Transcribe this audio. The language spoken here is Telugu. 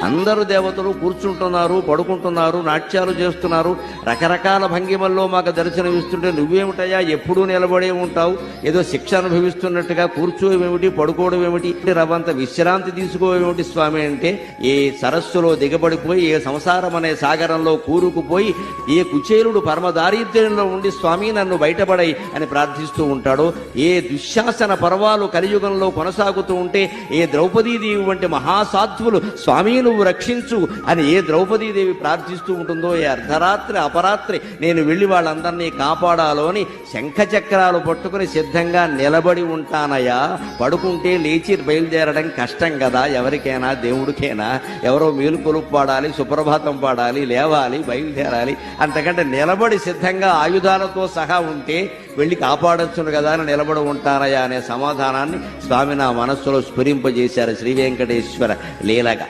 అందరూ దేవతలు కూర్చుంటున్నారు, పడుకుంటున్నారు, నాట్యాలు చేస్తున్నారు, రకరకాల భంగిమల్లో మాకు దర్శనమిస్తుంటే నువ్వేమిటయా ఎప్పుడూ నిలబడే ఉంటావు, ఏదో శిక్ష అనుభవిస్తున్నట్టుగా కూర్చోవేమిటి, పడుకోవడం ఏమిటి, రవంత విశ్రాంతి తీసుకోవేమిటి స్వామి అంటే, ఏ సరస్సులో దిగబడిపోయి ఏ సంసారం అనే సాగరంలో కూరుకుపోయి ఏ కుచేలుడు పరమ దారిద్ర్యంలో ఉండి స్వామి నన్ను బయటపడై అని ప్రార్థిస్తూ ఉంటాడో, ఏ దుశ్శాసన పర్వాలు కలియుగంలో కొనసాగుతూ ఉంటే ఏ ద్రౌపదీదేవి వంటి మహాసాధ్వులు స్వామి నువ్వు రక్షించు అని ఏ ద్రౌపదీదేవి ప్రార్థిస్తూ ఉంటుందో, ఏ అర్ధరాత్రి అపరాత్రి నేను వెళ్ళి వాళ్ళందరినీ కాపాడాలో అని శంఖచక్రాలు పట్టుకుని సిద్ధంగా నిలబడి ఉంటానయ్యా. పడుకుంటే లేచి బయలుదేరడం కష్టం కదా, ఎవరికైనా దేవుడికైనా. ఎవరో మేలుకొలుపు పాడాలి, సుప్రభాతం పాడాలి, లేవాలి, బయలుదేరాలి. అంతకంటే నిలబడి సిద్ధంగా ఆయుధాలతో సహా ఉంటే వెళ్ళి కాపాడొచ్చును కదా అని నిలబడి ఉంటానయ్యా అనే సమాధానాన్ని స్వామి నా మనస్సులో స్ఫురింపజేశారు శ్రీ వెంకటేశ్వర లీలగా.